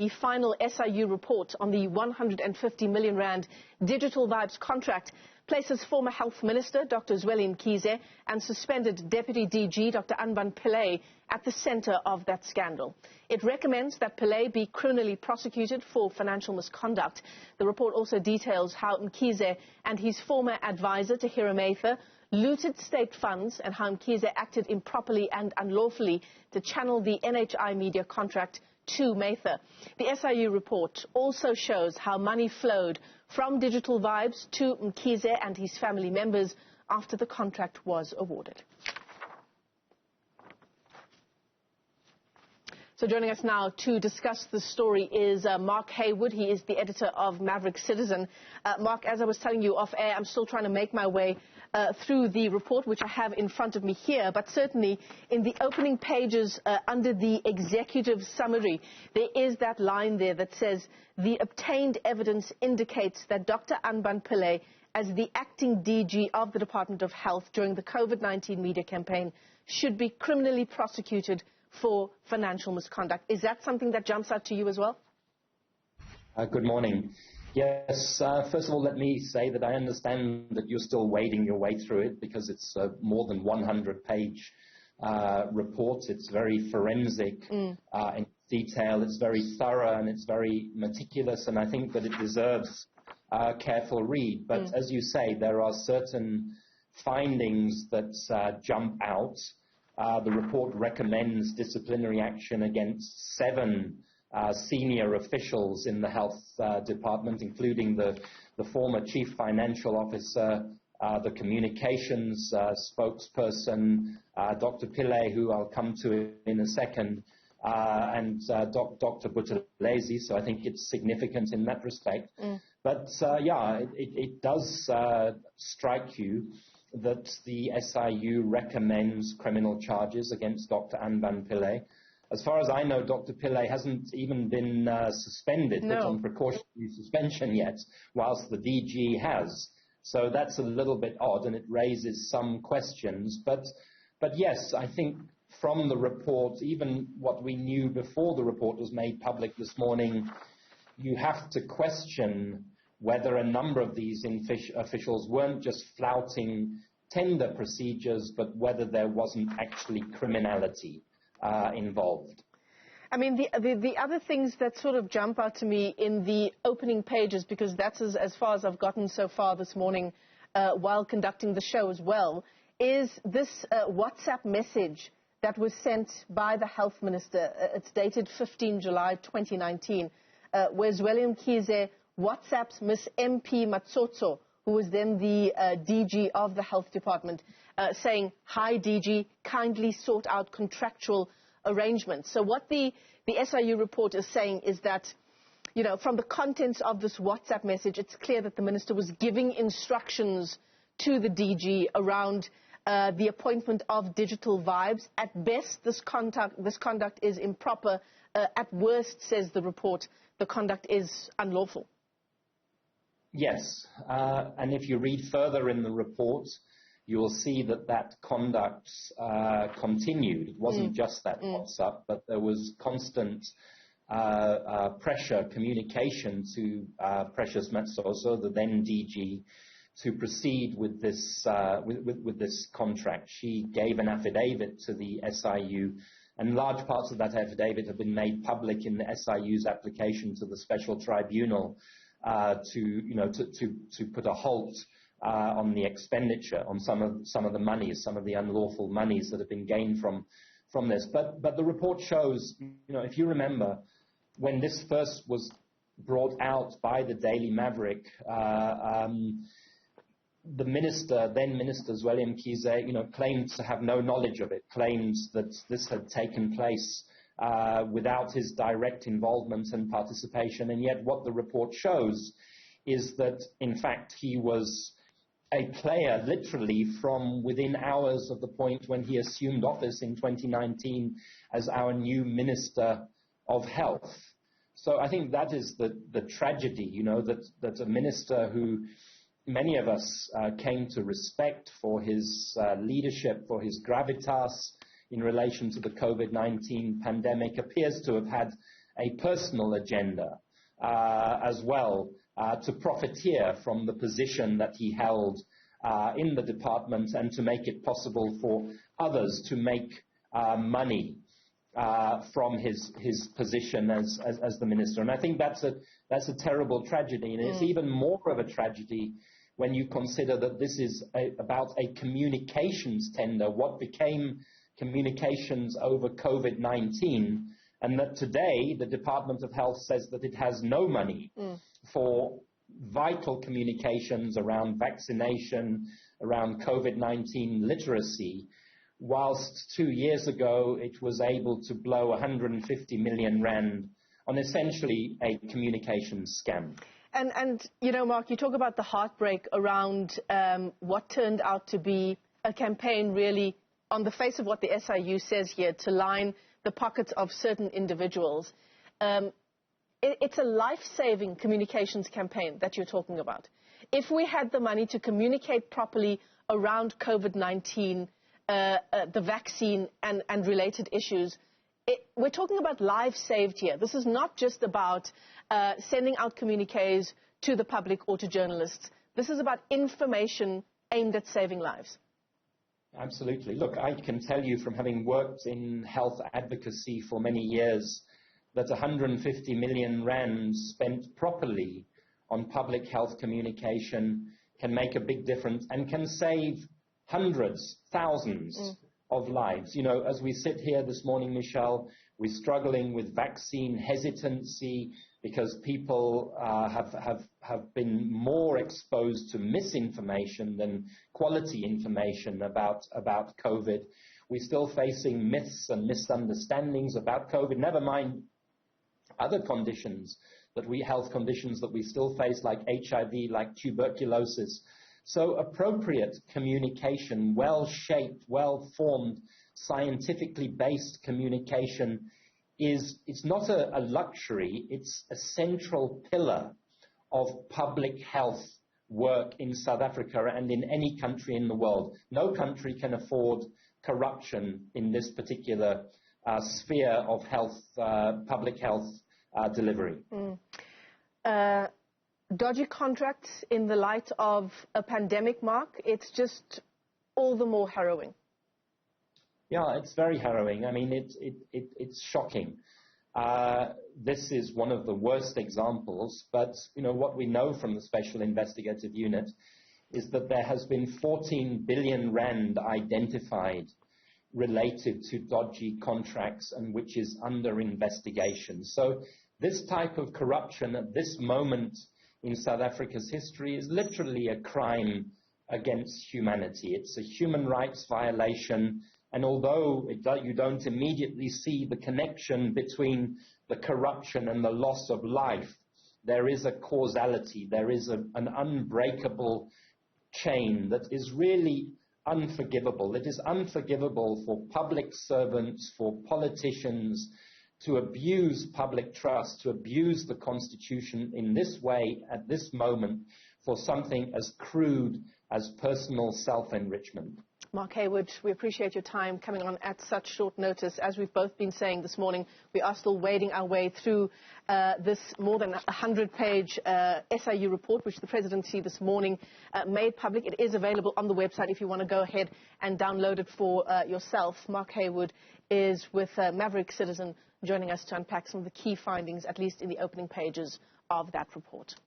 The final SIU report on the 150 million rand Digital Vibes contract places former Health Minister Dr. Zweli Mkhize and suspended Deputy DG Dr. Anban Pillay at the center of that scandal. It recommends that Pillay be criminally prosecuted for financial misconduct. The report also details how Mkhize and his former advisor Taher Mather looted state funds and how Mkhize acted improperly and unlawfully to channel the NHI media contract to Mather. The SIU report also shows how money flowed from Digital Vibes to Mkhize and his family members after the contract was awarded. So joining us now to discuss the story is Mark Heywood. He is the editor of Maverick Citizen. Mark, as I was telling you off air, I'm still trying to make my way through the report, which I have in front of me here. But certainly in the opening pages under the executive summary, there is that line there that says the obtained evidence indicates that Dr. Anban Pillay, as the acting DG of the Department of Health during the COVID-19 media campaign, should be criminally prosecuted for financial misconduct. Is that something that jumps out to you as well? Good morning. Yes, first of all, let me say that I understand that you're still wading your way through it because it's a more than 100-page report. It's very forensic in detail. It's very thorough and it's very meticulous, and I think that it deserves a careful read. But as you say, there are certain findings that jump out. The report recommends disciplinary action against 7 senior officials in the health department, including the former chief financial officer, the communications spokesperson, Dr. Pillay, who I'll come to in a second, and Dr. Buthelezi. So I think it's significant in that respect. But yeah, it does strike you that the SIU recommends criminal charges against Dr. Anban Pillay. As far as I know, Dr. Pillay hasn't even been suspended, put on precautionary suspension yet, whilst the DG has. So that's a little bit odd, and it raises some questions. But yes, I think from the report, even what we knew before the report was made public this morning, you have to question whether a number of these officials weren't just flouting tender procedures, but whether there wasn't actually criminality involved. I mean, the other things that sort of jump out to me in the opening pages, because that's as far as I've gotten so far this morning while conducting the show as well, is this WhatsApp message that was sent by the Health Minister. It's dated 15 July 2019, where Zweli Mkhize WhatsApps Miss MP Matsotso, who was then the DG of the Health Department, saying, "Hi DG, kindly sort out contractual arrangements." So what the SIU report is saying is that, you know, from the contents of this WhatsApp message, it's clear that the minister was giving instructions to the DG around the appointment of Digital Vibes. At best, this conduct is improper. At worst, says the report, the conduct is unlawful. Yes, and if you read further in the report, you will see that conduct continued. It wasn't just that WhatsApp, but there was constant pressure, communication to Precious Matsoso, the then DG, to proceed with this with this contract. She gave an affidavit to the SIU, and large parts of that affidavit have been made public in the SIU's application to the Special Tribunal to put a halt on the expenditure on some of the monies, some of the unlawful monies that have been gained from this. But the report shows, you know, if you remember, when this first was brought out by the Daily Maverick, the then Minister Zweli Mkhize, you know, claimed to have no knowledge of it, claims that this had taken place without his direct involvement and participation. And yet what the report shows is that, in fact, he was a player literally from within hours of the point when he assumed office in 2019 as our new Minister of Health. So I think that is the tragedy, you know, that a minister who many of us came to respect for his leadership, for his gravitas in relation to the COVID-19 pandemic, appears to have had a personal agenda as well to profiteer from the position that he held in the department and to make it possible for others to make money from his position as the minister. And I think that's a terrible tragedy, and it's even more of a tragedy when you consider that this is about a communications tender, what became communications over COVID-19, and that today the Department of Health says that it has no money for vital communications around vaccination, around COVID-19 literacy, whilst 2 years ago it was able to blow 150 million rand on essentially a communications scam. And you know, Mark, you talk about the heartbreak around what turned out to be a campaign really on the face of what the SIU says here, to line the pockets of certain individuals. It's a life-saving communications campaign that you're talking about. If we had the money to communicate properly around COVID-19, the vaccine and related issues, we're talking about lives saved here. This is not just about sending out communiques to the public or to journalists. This is about information aimed at saving lives. Absolutely. Look, I can tell you from having worked in health advocacy for many years that 150 million rand spent properly on public health communication can make a big difference and can save hundreds, thousands of lives. You know, as we sit here this morning, Michelle, we're struggling with vaccine hesitancy because people have been more exposed to misinformation than quality information about COVID. We're still facing myths and misunderstandings about COVID, never mind other conditions health conditions that we still face, like HIV, like tuberculosis. So appropriate communication, well-shaped, well-formed, scientifically based communication it's not a luxury, it's a central pillar of public health work in South Africa and in any country in the world. No country can afford corruption in this particular sphere of health, public health delivery. Dodgy contracts in the light of a pandemic, Mark, it's just all the more harrowing. Yeah, it's very harrowing. I mean, it's shocking. This is one of the worst examples, but you know what we know from the Special Investigative Unit is that there has been 14 billion rand identified related to dodgy contracts and which is under investigation. So this type of corruption at this moment in South Africa's history is literally a crime against humanity. It's a human rights violation. And although you don't immediately see the connection between the corruption and the loss of life, there is a causality, there is an unbreakable chain that is really unforgivable. It is unforgivable for public servants, for politicians to abuse public trust, to abuse the Constitution in this way at this moment for something as crude as personal self-enrichment. Mark Heywood, we appreciate your time coming on at such short notice. As we've both been saying this morning, we are still wading our way through this more than 100-page SIU report, which the presidency this morning made public. It is available on the website if you want to go ahead and download it for yourself. Mark Heywood is with Maverick Citizen, joining us to unpack some of the key findings, at least in the opening pages of that report.